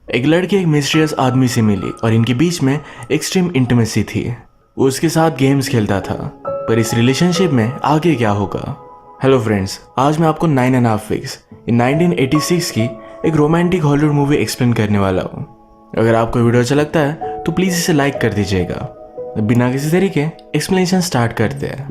एक लड़की एक मिस्टीरियस आदमी से मिली और इनके बीच में एक्सट्रीम इंटीमेसी थी। वो उसके साथ गेम्स खेलता था, पर इस रिलेशनशिप में आगे क्या होगा। हेलो फ्रेंड्स, आज मैं आपको 9.5 वीक्स इन 1986 की एक रोमांटिक हॉलीवुड मूवी एक्सप्लेन करने वाला हूँ। अगर आपको वीडियो अच्छा लगता है तो प्लीज़ इसे लाइक कर दीजिएगा। बिना किसी तरीके एक्सप्लेनेशन स्टार्ट करते हैं।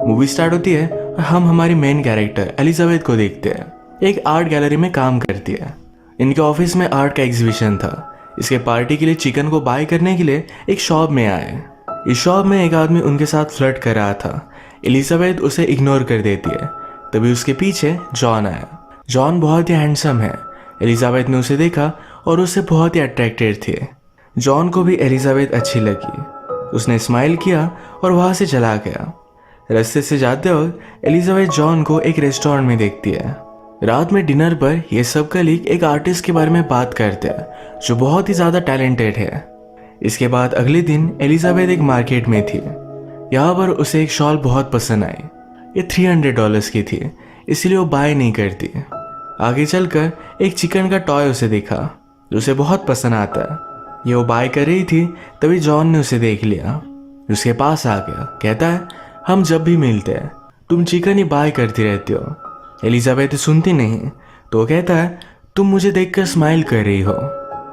मूवी स्टार्ट होती है और हम हमारी मेन कैरेक्टर एलिजाबेथ को देखते हैं। एक आर्ट गैलरी में काम करती है। इनके ऑफिस में आर्ट का एग्जीबिशन था। इसके पार्टी के लिए चिकन को बाय करने के लिए एक शॉप में आए। इस शॉप में एक आदमी उनके साथ फ्लर्ट कर रहा था। एलिजाबेथ उसे इग्नोर कर देती है। तभी उसके पीछे जॉन आया। जॉन बहुत ही हैंडसम है। एलिजाबेथ ने उसे देखा और उससे बहुत ही अट्रैक्टेड थे। जॉन को भी एलिजाबेथ अच्छी लगी। उसने स्माइल किया और वहां से चला गया। रास्ते से जाते वक्त एलिजाबेथ जॉन को एक रेस्टोरेंट में देखती है। रात में डिनर पर ये सब कलीग एक आर्टिस्ट के बारे में बात करते हैं जो बहुत ही ज्यादा टैलेंटेड है। इसके बाद अगले दिन एलिजाबेथ एक मार्केट में थी। यहाँ पर उसे एक शॉल बहुत पसंद आई। ये $300 की थी, इसलिए वो बाय नहीं करती। आगे चलकर एक चिकन का टॉय उसे देखा जो उसे बहुत पसंद आता है। ये वो बाय कर रही थी, तभी जॉन ने उसे देख लिया। उसके पास आ गया, कहता है हम जब भी मिलते हैं तुम चिकन ही बाय करती रहती हो। एलिजाबेथ सुनती नहीं तो वो कहता है तुम मुझे देखकर स्माइल कर रही हो।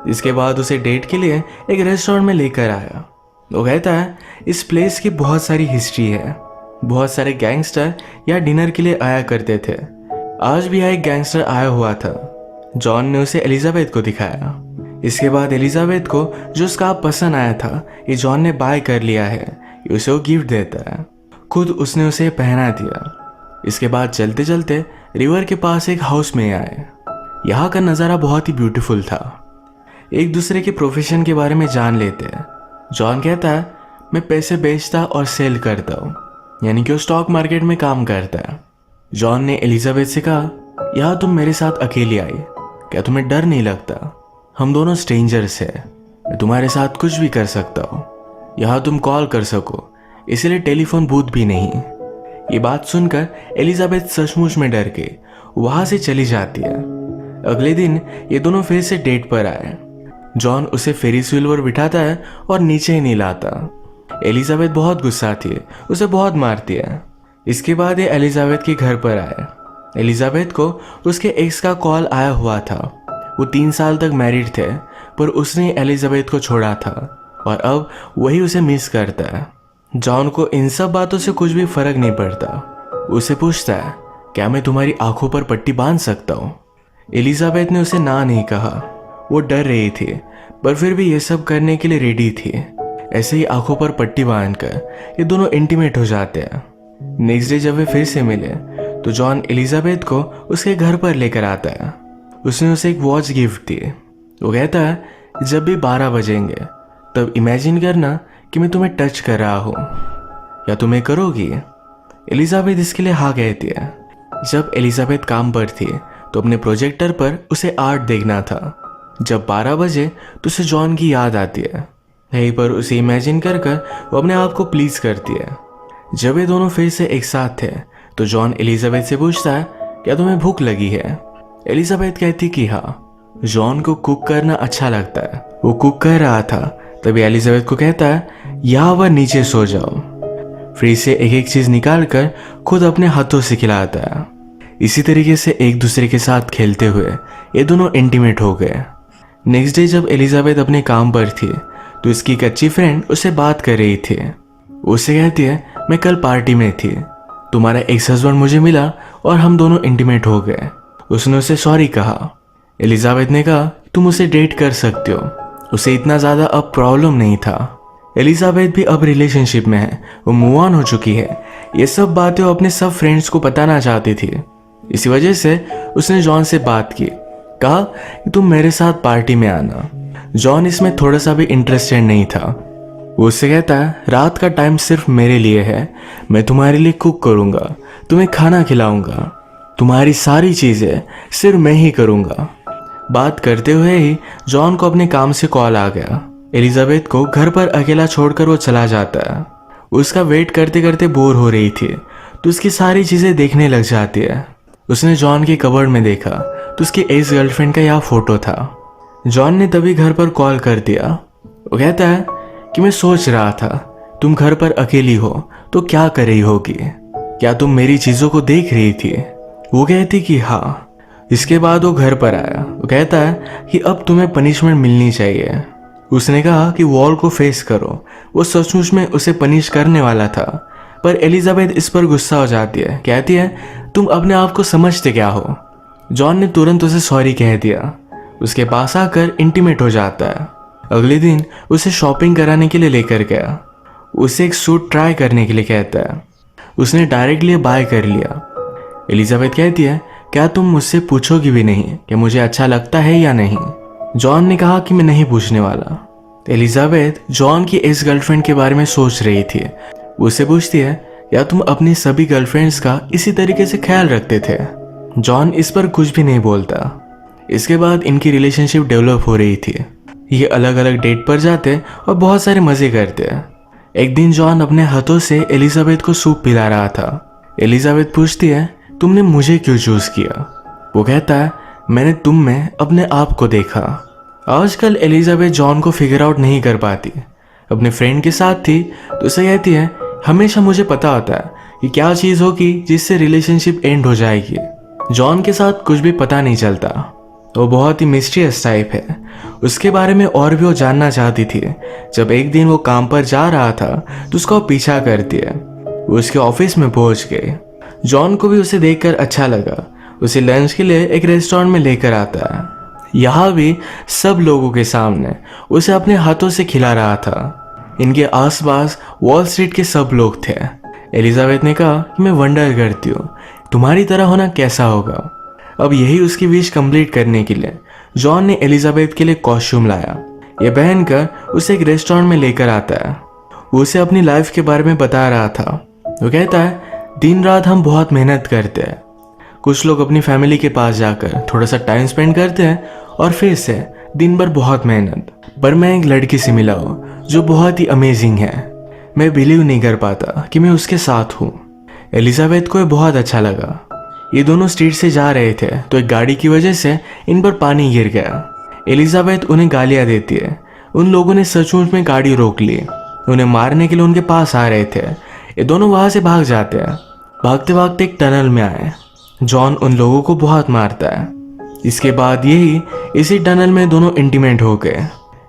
इसके बाद उसे डेट के लिए एक रेस्टोरेंट में लेकर आया। वो कहता है इस प्लेस की बहुत सारी हिस्ट्री है। बहुत सारे गैंगस्टर यहाँ डिनर के लिए आया करते थे। आज भी यहाँ एक गैंगस्टर आया हुआ था। जॉन ने उसे एलिजाबेथ को दिखाया। इसके बाद एलिजाबेथ को जो स्कार्फ पसंद आया था ये जॉन ने बाय कर लिया है। ये उसे वो गिफ्ट देता है। खुद उसने उसे पहना दिया। इसके बाद चलते चलते रिवर के पास एक हाउस में आए। यहाँ का नज़ारा बहुत ही ब्यूटीफुल था। एक दूसरे के प्रोफेशन के बारे में जान लेते हैं। जॉन कहता है मैं पैसे बेचता और सेल करता हूँ, यानी कि वो स्टॉक मार्केट में काम करता है। जॉन ने एलिजाबेथ से कहा यहाँ तुम मेरे साथ अकेली आई, क्या तुम्हें डर नहीं लगता? हम दोनों स्ट्रेंजर्स हैं, मैं तुम्हारे साथ कुछ भी कर सकता हूँ। यहाँ तुम कॉल कर सको, इसलिए टेलीफोन बूथ भी नहीं। ये बात सुनकर एलिजाबेथ सचमुच में डर के वहां से चली जाती है। अगले दिन ये दोनों फिर से डेट पर आए। जॉन उसे फेरिस व्हील पर बिठाता है और नीचे ही नहीं लाता। एलिजाबेथ बहुत गुस्सा थी, उसे बहुत मारती है। इसके बाद ये एलिजाबेथ के घर पर आए। एलिजाबेथ को उसके एक्स का कॉल आया हुआ था। वो 3 साल तक मैरिड थे, पर उसने एलिजाबेथ को छोड़ा था और अब वही उसे मिस करता है। जॉन को इन सब बातों से कुछ भी फर्क नहीं पड़ता। उसे पूछता है क्या मैं तुम्हारी आंखों पर पट्टी बांध सकता हूँ? एलिजाबेथ ने उसे ना नहीं कहा। वो डर रही थी, पर फिर भी ये सब करने के लिए रेडी थी। ऐसे ही आंखों पर पट्टी बांधकर ये दोनों इंटीमेट हो जाते हैं। नेक्स्ट डे जब वे फिर से मिले तो जॉन एलिजाबेथ को उसके घर पर लेकर आता है। उसने उसे एक वॉच गिफ्ट दी। वो कहता है जब भी 12 बजेंगे तब इमेजिन करना कि मैं तुम्हें टच कर रहा हूँ, या तुम्हें करोगी? एलिजाबेथ इसके लिए हाँ कहती है। जब एलिजाबेथ काम पर थी तो अपने प्रोजेक्टर पर उसे आर्ट देखना था। जब 12 बजे तो उसे जॉन की याद आती है। यहीं पर उसे इमेजिन कर वो अपने आप को प्लीज करती है। जब ये दोनों फिर से एक साथ थे तो जॉन एलिजाबेथ से पूछता है क्या तुम्हें भूख लगी है? एलिजाबेथ कहती कि हाँ। जॉन को कुक करना अच्छा लगता है। वो कुक कर रहा था, तभी एलिजाबेथ को कहता है यहाँ वह नीचे सो जाओ। फ्रिज से एक एक चीज निकाल कर खुद अपने हाथों से खिलाता है। इसी तरीके से एक दूसरे के साथ खेलते हुए ये दोनों इंटीमेट हो गए। नेक्स्ट डे जब एलिजाबेथ अपने काम पर थी तो इसकी एक अच्छी फ्रेंड उससे बात कर रही थी। उससे कहती है मैं कल पार्टी में थी, तुम्हारा एक्स हस्बैंड मुझे मिला और हम दोनों इंटीमेट हो गए। उसने उसे सॉरी कहा। एलिजाबेथ ने कहा तुम उसे डेट कर सकते हो, उसे इतना ज्यादा अब प्रॉब्लम नहीं था। एलिजाबेथ भी अब रिलेशनशिप में है, वो मूव ऑन हो चुकी है। ये सब बातें वो अपने सब फ्रेंड्स को बताना चाहती थी। इसी वजह से उसने जॉन से बात की, कहा कि तुम मेरे साथ पार्टी में आना। जॉन इसमें थोड़ा सा भी इंटरेस्टेड नहीं था। वो उससे कहता है रात का टाइम सिर्फ मेरे लिए है, मैं तुम्हारे लिए कुक करूंगा, तुम्हें खाना खिलाऊंगा, तुम्हारी सारी चीजें सिर्फ मैं ही करूंगा। बात करते हुए ही जॉन को अपने काम से कॉल आ गया। एलिजाबेथ को घर पर अकेला छोड़कर वो चला जाता है। उसका वेट करते करते बोर हो रही थी तो उसकी सारी चीजें देखने लग जाती है। उसने जॉन के कबर्ड में देखा तो उसकी एक्स गर्लफ्रेंड का यहाँ फोटो था। जॉन ने तभी घर पर कॉल कर दिया। वो कहता है कि मैं सोच रहा था तुम घर पर अकेली हो तो क्या कर रही होगी, क्या तुम मेरी चीजों को देख रही थी। वो कहती कि हाँ। इसके बाद वो घर पर आया। वो कहता है कि अब तुम्हें पनिशमेंट मिलनी चाहिए। उसने कहा कि वॉल को फेस करो। वो सचमुच में उसे पनिश करने वाला था, पर एलिजाबेथ इस पर गुस्सा हो जाती है। कहती है तुम अपने आप को समझते क्या हो। जॉन ने तुरंत उसे सॉरी कह दिया। उसके पास आकर इंटीमेट हो जाता है। अगले दिन उसे शॉपिंग कराने के लिए लेकर गया। उसे एक सूट ट्राई करने के लिए कहता है। उसने डायरेक्टली बाय कर लिया। एलिजाबेथ कहती है क्या तुम मुझसे पूछोगी भी नहीं कि मुझे अच्छा लगता है या नहीं। जॉन ने कहा कि मैं नहीं पूछने वाला। एलिजाबेथ जॉन की एक्स गर्लफ्रेंड के बारे में सोच रही थी। उससे पूछती है या तुम अपनी सभी गर्लफ्रेंड्स का इसी तरीके से ख्याल रखते थे। जॉन इस पर कुछ भी नहीं बोलता। इसके बाद इनकी रिलेशनशिप डेवलप हो रही थी। ये अलग अलग डेट पर जाते और बहुत सारे मजे करते। एक दिन जॉन अपने हाथों से एलिजाबेथ को सूप पिला रहा था। एलिजाबेथ पूछती है तुमने मुझे क्यों चूज किया। वो कहता है मैंने तुम में अपने आप को देखा। आजकल एलिजाबेथ जॉन को फिगर आउट नहीं कर पाती। अपने फ्रेंड के साथ थी तो उसे कहती है हमेशा मुझे पता होता है कि क्या चीज़ होगी जिससे रिलेशनशिप एंड हो जाएगी। जॉन के साथ कुछ भी पता नहीं चलता। वो बहुत ही मिस्टीरियस टाइप है। उसके बारे में और भी वो जानना चाहती थी। जब एक दिन वो काम पर जा रहा था तो उसका वो पीछा करती है। वो उसके ऑफिस में पहुंच गए। जॉन को भी उसे देखकर अच्छा लगा। उसे लंच के लिए एक रेस्टोरेंट में लेकर आता है। यहाँ भी सब लोगों के सामने उसे अपने हाथों से खिला रहा था। इनके आसपास वॉल स्ट्रीट के सब लोग थे। एलिजाबेथ ने कहा कि मैं वंडर करती हूँ तुम्हारी तरह होना कैसा होगा। अब यही उसकी विश कंप्लीट करने के लिए जॉन ने एलिजाबेथ के लिए कॉस्ट्यूम लाया। ये पहनकर उसे एक रेस्टोरेंट में लेकर आता है। वो उसे अपनी लाइफ के बारे में बता रहा था। वो कहता है दिन रात हम बहुत मेहनत करते हैं। कुछ लोग अपनी फैमिली के पास जाकर थोड़ा सा टाइम स्पेंड करते हैं और फिर से दिन भर बहुत मेहनत। पर मैं एक लड़की से मिला हूँ जो बहुत ही अमेजिंग है। मैं बिलीव नहीं कर पाता कि मैं उसके साथ हूँ। एलिजाबेथ को ये बहुत अच्छा लगा। ये दोनों स्ट्रीट से जा रहे थे तो एक गाड़ी की वजह से इन पर पानी गिर गया। एलिजाबेथ उन्हें गालियाँ देती है। उन लोगों ने सचमुच में गाड़ी रोक ली। उन्हें मारने के लिए उनके पास आ रहे थे। ये दोनों वहाँ से भाग जाते हैं। भागते भागते एक टनल में आए। जॉन उन लोगों को बहुत मारता है। इसके बाद इसी टनल में दोनों इंटीमेट हो गए।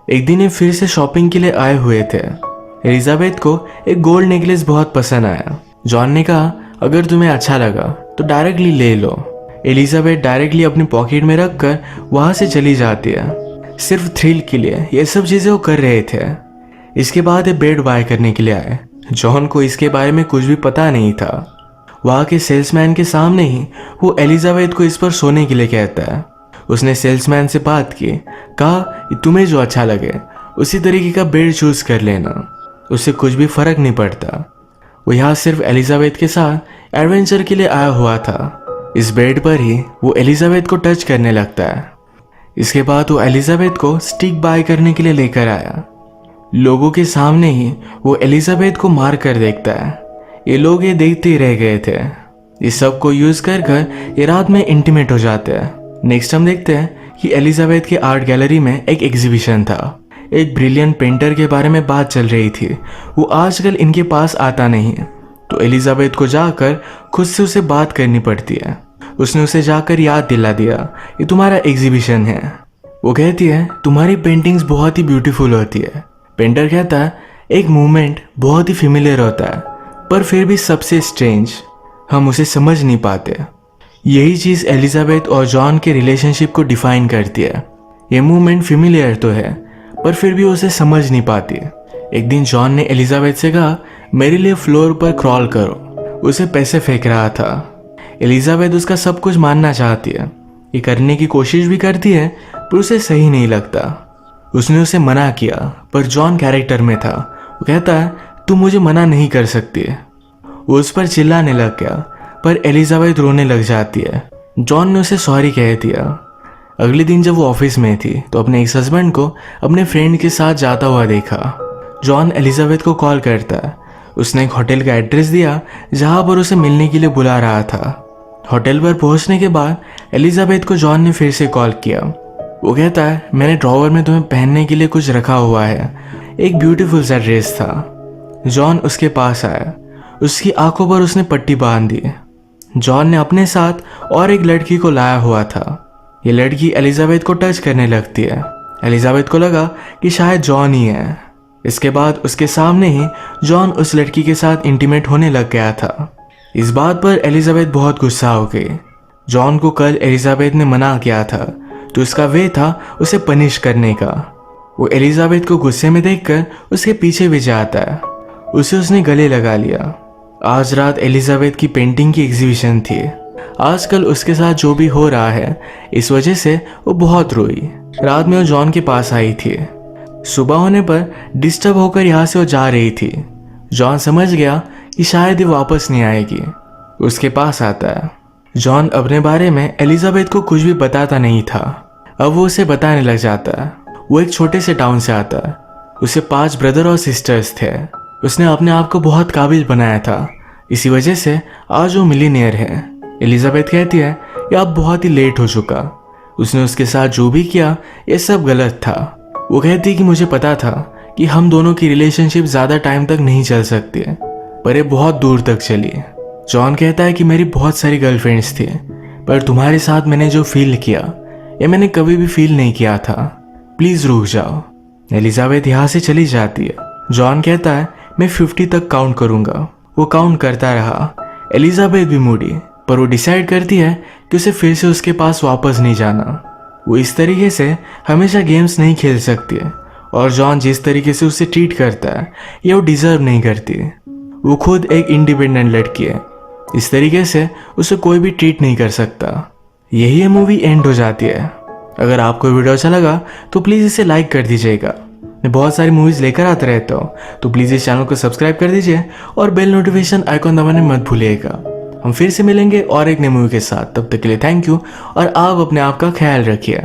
एक दिन ये फिर से शॉपिंग के लिए आए हुए थे। एलिजाबेथ को एक गोल्ड नेकलेस बहुत पसंद आया। जॉन ने कहा अगर तुम्हें अच्छा लगा तो डायरेक्टली ले लो। एलिजाबेथ डायरेक्टली अपनी पॉकेट में रखकर वहां से चली जाती है। सिर्फ थ्रिल के लिए ये सब चीजें वो कर रहे थे। इसके बाद ये बेड बाय करने के लिए आए। जॉन को इसके बारे में कुछ भी पता नहीं था। वहाँ के सेल्समैन के सामने ही वो एलिजाबेथ को इस पर सोने के लिए कहता है। उसने सेल्समैन से बात की, कहा तुम्हें जो अच्छा लगे उसी तरीके का बेड चूज कर लेना, उससे कुछ भी फर्क नहीं पड़ता। वो यहाँ सिर्फ एलिजाबेथ के साथ एडवेंचर के लिए आया हुआ था। इस बेड पर ही वो एलिजाबेथ को टच करने लगता है। इसके बाद वो एलिजाबेथ को स्टिक बाय करने के लिए लेकर आया। लोगों के सामने ही वो एलिजाबेथ को मार कर देखता है। ये लोग ये देखते ही रह गए थे। इस सब को यूज कर ये रात में इंटीमेट हो जाते हैं। नेक्स्ट हम देखते हैं कि एलिजाबेथ के आर्ट गैलरी में एक एग्जीबिशन था। एक ब्रिलियंट पेंटर के बारे में बात चल रही थी। वो आजकल इनके पास आता नहीं है तो एलिजाबेथ को जाकर खुद से उसे बात करनी पड़ती है। उसने उसे जाकर याद दिला दिया ये तुम्हारा एग्जीबिशन है। वो कहती है तुम्हारी पेंटिंग्स बहुत ही ब्यूटीफुल होती है। पेंटर कहता है एक मूवमेंट बहुत ही फेमिलियर होता है पर फिर भी सबसे स्ट्रेंज, हम उसे समझ नहीं पाते। यही चीज़ एलिजाबेथ और जॉन के रिलेशनशिप को डिफाइन करती है। ये मूवमेंट फेमिलियर तो है पर फिर भी उसे समझ नहीं पाती। एक दिन जॉन ने एलिजाबेथ से कहा मेरे लिए फ्लोर पर क्रॉल करो। उसे पैसे फेंक रहा था। एलिजाबेथ उसका सब कुछ मानना चाहती है। ये करने की कोशिश भी करती है पर उसे सही नहीं लगता। उसने उसे मना किया पर जॉन कैरेक्टर में था। वो कहता है तुम मुझे मना नहीं कर सकती। वो उस पर चिल्लाने लग गया पर एलिजाबेथ रोने लग जाती है। जॉन ने उसे सॉरी कह दिया। अगले दिन जब वो ऑफिस में थी तो अपने एक्स हस्बैंड को अपने फ्रेंड के साथ जाता हुआ देखा। जॉन एलिजाबेथ को कॉल करता है। उसने एक होटल का एड्रेस दिया जहां पर उसे मिलने के लिए बुला रहा था। होटल पर पहुंचने के बाद एलिजाबेथ को जॉन ने फिर से कॉल किया। वो कहता है मैंने ड्रॉवर में तुम्हें पहनने के लिए कुछ रखा हुआ है। एक ब्यूटीफुल सा ड्रेस था। जॉन उसके पास आया। उसकी आंखों पर उसने पट्टी बांध दी। जॉन ने अपने साथ और एक लड़की को लाया हुआ था। ये लड़की एलिजाबेथ को टच करने लगती है। एलिजाबेथ को लगा कि शायद जॉन ही है। इसके बाद उसके सामने ही जॉन उस लड़की के साथ इंटीमेट होने लग गया था। इस बात पर एलिजाबेथ बहुत गुस्सा हो गई। जॉन को कल एलिजाबेथ ने मना किया था, तो उसका वे था उसे पनिश करने का। वो एलिजाबेथ को गुस्से में देखकर उसके पीछे भी जाता है। उसे उसने गले लगा लिया। आज रात एलिजाबेथ की पेंटिंग की एग्जीबिशन थी। आजकल उसके साथ जो भी हो रहा है, इस वजह से वो बहुत रोई। रात में वो जॉन के पास आई थी। सुबह होने पर डिस्टर्ब होकर यहाँ से वो जा रही थी। जॉन समझ गया कि शायद ये वापस नहीं आएगी। उसके पास आता है। जॉन अपने बारे में एलिजाबेथ को कुछ भी बताता नहीं था। अब वो उसे बताने लग जाता है। वो एक छोटे से टाउन से आता है। उसे 5 ब्रदर और सिस्टर्स थे। उसने अपने आप को बहुत काबिल बनाया था। इसी वजह से आज वो मिलीनियर है। एलिजाबेथ कहती है कि अब बहुत ही लेट हो चुका। उसने उसके साथ जो भी किया ये सब गलत था। वो कहती कि मुझे पता था कि हम दोनों की रिलेशनशिप ज़्यादा टाइम तक नहीं चल सकती, पर ये बहुत दूर तक चली। जॉन कहता है कि मेरी बहुत सारी गर्लफ्रेंड्स थी, पर तुम्हारे साथ मैंने जो फील किया ये मैंने कभी भी फील नहीं किया था। प्लीज़ रुक जाओ। एलिजाबेथ यहाँ से चली जाती है। जॉन कहता है मैं 50 तक काउंट करूँगा। वो काउंट करता रहा। एलिजाबेथ भी मुड़ी, पर वो डिसाइड करती है कि उसे फिर से उसके पास वापस नहीं जाना। वो इस तरीके से हमेशा गेम्स नहीं खेल सकती है, और जॉन जिस तरीके से उसे ट्रीट करता है ये वो डिजर्व नहीं करती। वो खुद एक इंडिपेंडेंट लड़की है। इस तरीके से उसे कोई भी ट्रीट नहीं कर सकता। यही ये मूवी एंड हो जाती है। अगर आपको वीडियो अच्छा लगा तो प्लीज़ इसे लाइक कर दीजिएगा। मैं बहुत सारी मूवीज़ लेकर आता रहता हूँ, तो प्लीज़ इस चैनल को सब्सक्राइब कर दीजिए और बेल नोटिफिकेशन आइकॉन दबाने मत भूलिएगा। हम फिर से मिलेंगे और एक नई मूवी के साथ। तब तक के लिए थैंक यू और आप अपने आप का ख्याल रखिए।